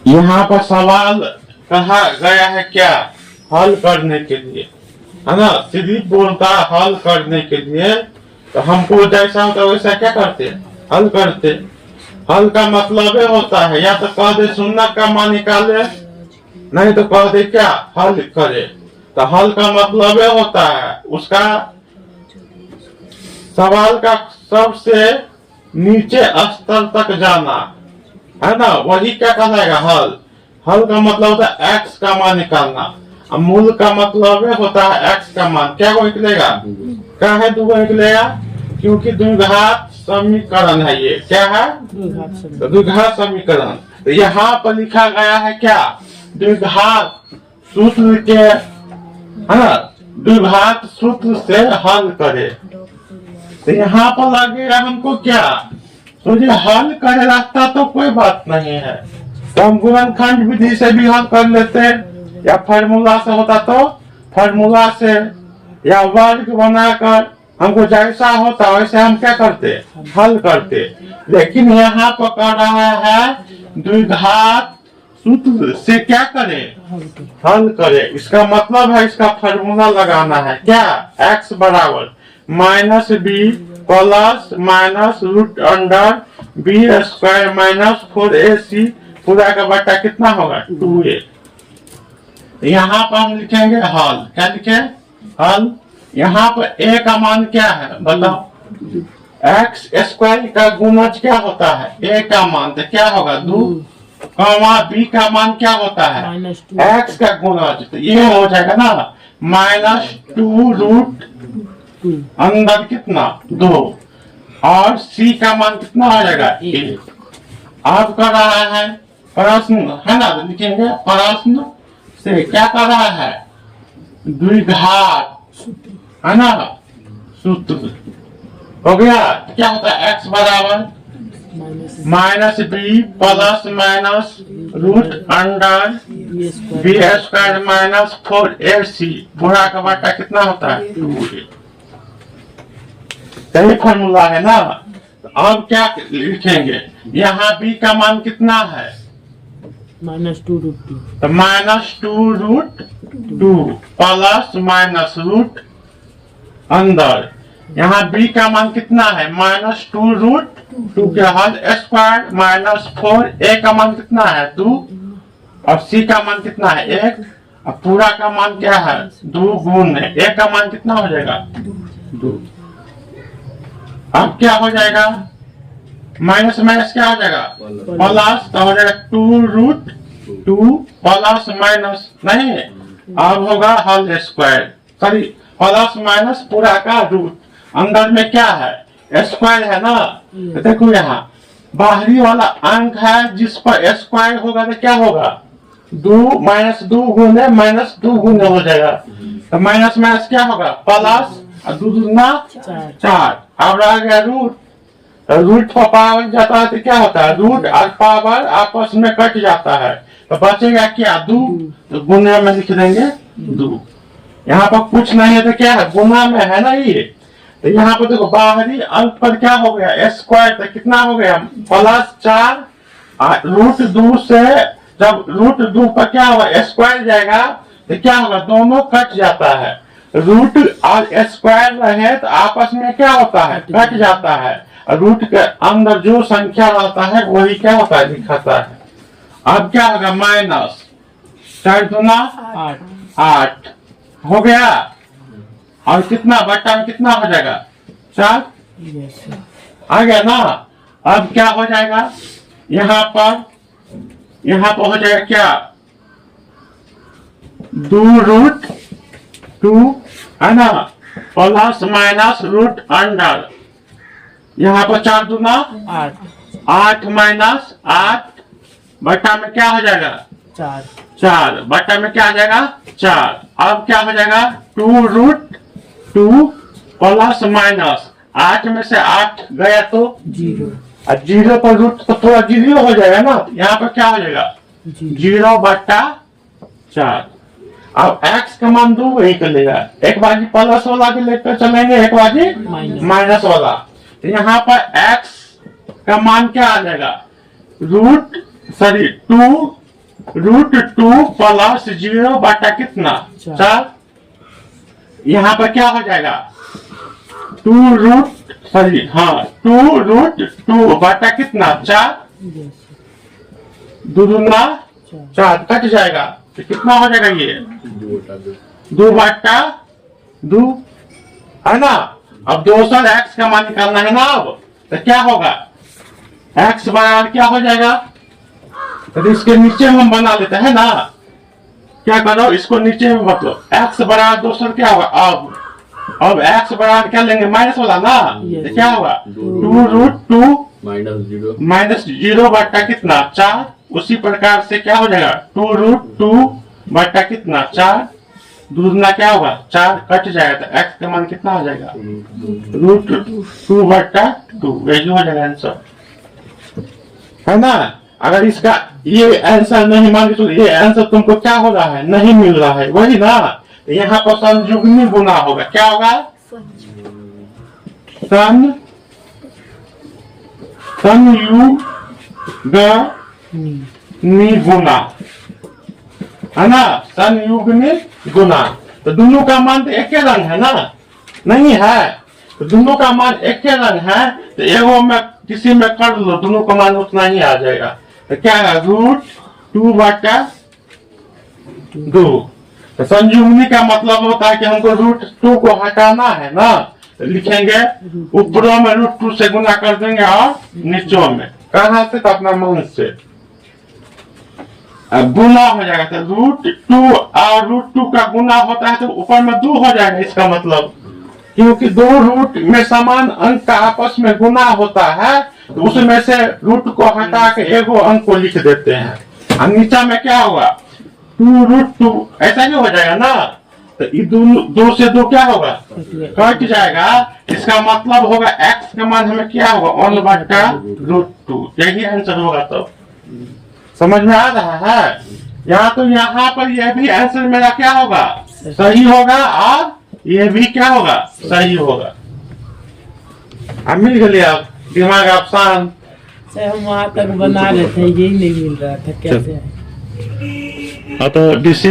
यहाँ पर सवाल कहा गया है क्या, हल करने के लिए, है ना। सिद्दीक बोलता है हल करने के लिए, तो हमको जैसा होता है वैसा क्या करते, हल करते। हल का मतलब ये होता है या तो कह दे सुन्नत का मान निकाले, नहीं तो कह दे क्या हल करे। तो हल का मतलब ये होता है उसका सवाल का सबसे नीचे स्तर तक जाना, है ना, वही क्या कहलाएगा हल। हल का मतलब होता है एक्स का मान निकालना। अब मूल का मतलब होता है एक्स का मान क्या को निकलेगा, क्या है दो निकलेगा, क्योंकि द्विघात समीकरण है ये, क्या है द्विघात समीकरण। तो यहाँ पर लिखा गया है क्या, द्विघात सूत्र के, है ना, द्विघात सूत्र से हल करे। तो यहाँ पर लगेगा हमको क्या, तो जो हल करे रास्ता तो कोई बात नहीं है, तो हम गुणनखंड विधि से भी हल कर लेते, या फार्मूला से होता तो फार्मूला से, या वर्ग बनाकर हमको जैसा होता वैसे हम क्या करते हल करते। लेकिन यहाँ पर कह रहा है द्विघात सूत्र से क्या करे, हल करे। इसका मतलब है इसका फार्मूला लगाना है क्या, x बराबर minus b plus minus root under b square minus 4ac पूरा का बटा कितना होगा 2a। यहाँ पर हम लिखेंगे हल, क्या लिखे हल। यहाँ पर a का मान क्या है बताओ, x स्क्वायर का गुणज क्या होता है a का मान, तो क्या होगा 2, b का मान क्या होता है x का गुणज, तो ये हो जाएगा ना -2 रूट अंदर कितना 2, और c का मान कितना आ जाएगा 1। आप कर रहा है प्रश्न, है ना, तो लिखेंगे प्रश्न से क्या कर रहा है द्विघात, है ना, सूत्र हो गया। क्या होता है x बराबर minus b plus minus root under b square minus 4ac पूरा का बटा कितना होता है 2a। सही फॉर्मूला है ना। तो अब क्या लिखेंगे, यहाँ b का मान कितना है -2 रूट 2, तो -2 रूट 2 प्लस माइनस रूट अंदर, यहाँ b का मान कितना है -2 रूट 2 के हल स्क्वायर माइनस 4a का मान कितना है 2, और c का मान कितना है 1, और पूरा का मान क्या है 2 गुण a का मान कितना हो जाएगा 2। अब क्या हो जाएगा माइनस माइनस क्या हो जाएगा प्लस, तो हो जाएगा 2 रूट 2 प्लस माइनस नहीं, अब होगा हल स्क्वायर, सॉरी प्लस माइनस पूरा का रूट, अंदर में क्या है स्क्वायर है ना। तो देखो यहाँ बाहरी वाला अंक है जिस पर स्क्वायर होगा तो क्या होगा 2 -2 गुने -2 गुने हो जाएगा, तो माइनस माइनस क्या होगा प्लस, और 2 दूना 4, अब रह गया रूट, रूट पर पावर जाता है तो क्या होता है रूट और पावर आपस में कट जाता है, तो बचेगा क्या 2, तो गुना में लिख देंगे 2। यहाँ पर कुछ नहीं है तो क्या है गुना में है ना ये, तो यहाँ पर देखो बाहरी अंक पर क्या हो गया स्क्वायर, तो कितना हो गया +4 रूट 2 से, जब रूट 2 पर क्या होगा स्क्वायर जाएगा तो क्या होगा दोनों कट जाता है, रूट और स्क्वायर रहे तो आपस में क्या होता है कट जाता है, रूट के अंदर जो संख्या रहता है वही क्या होता है दिखाता है। अब क्या होगा माइनस 4 दूना 8 हो गया, और कितना बट्टा में कितना हो जाएगा 4 आ गया ना। अब क्या हो जाएगा यहाँ पर हो जाएगा क्या 2 रूट 2 है ना प्लस माइनस रूट अंडर, यहाँ पर 4 दूना 8 माइनस 8 बट्टा में क्या हो जाएगा 4 बट्टा में क्या आ जाएगा 4। अब क्या हो जाएगा 2 रूट 2 प्लस माइनस 8 में से 8 गया तो 0, और 0 पर रूट तो थोड़ा 0 हो जाएगा ना, यहाँ पर क्या हो जाएगा 0/4। अब x का मान 2 वही कर लेगा, एक बाजी प्लस वाला के लेकर चलेंगे, एक बाजी माइनस वाला, तो यहाँ पर x का मान क्या आ जाएगा 2 √2 प्लस 0 बटा कितना 4। यहाँ पर क्या हो जाएगा 2√2 बटा कितना 4, yes, दूना 4 कट जाएगा तो कितना हो जाएगा ये 2 बटा 2 है ना। अब दोसर x का मान निकालना है ना। अब तो क्या होगा x बराबर क्या हो जाएगा, तो इसके नीचे हम बना लेते हैं ना। क्या करो इसको नीचे में मतलब x बराबर दोसर क्या होगा, अब x बराबर क्या लेंगे माइनस वाला ना। तो क्या होगा 2√2 माइनस 0 बटा कितना 4। उसी प्रकार से क्या हो जाएगा 2√2 बटा कितना 4, दूसरा क्या होगा 4 कट जाएगा तो x का मान कितना हो जाएगा √2 बटा 2। यही हो जाएगा आंसर है ना। अगर इसका ये आंसर नहीं मान तो ये आंसर तुमको क्या हो रहा है नहीं मिल रहा है वही ना। तो यहाँ पर संयुग्मी गुना होगा, क्या होगा संयुग्मी गुना है ना, संयुग्मी गुना। तो दोनों का मान तो एक ही रंग है ना, नहीं है तो दोनों का मान एक ही रंग है तो एगो में किसी में कर लो दोनों का मान उतना ही आ जाएगा। तो क्या है √2 बटा 2। तो संयुग्मी का मतलब होता है कि हमको √2 को हटाना है ना, तो लिखेंगे ऊपरों में √2 से गुना कर देंगे और नीचों में कहाँ से तो अपना मन से गुना हो जाएगा। तो √2 और √2 का गुना होता है तो ऊपर में 2 हो जाएगा। इसका मतलब क्योंकि दो रूट में समान अंक का आपस में गुना होता है तो उसमें से रूट को हटा के एगो अंक को लिख देते हैं और नीचा में क्या होगा 2√2 ऐसा ही हो जाएगा ना। तो ये दो से 2 क्या होगा कट जाएगा। इसका मतलब होगा x का मान हमें क्या होगा 1 बटा √2। यही आंसर होगा। तो समझ में आ रहा है। यहाँ तो यहाँ पर यह भी आंसर मेरा क्या होगा सही होगा और ये भी क्या होगा सही होगा। अब मिल गया आप दिमाग आप शांत। हम वहाँ तक बना रहे थे यही नहीं मिल रहा था कैसे। तो विशेष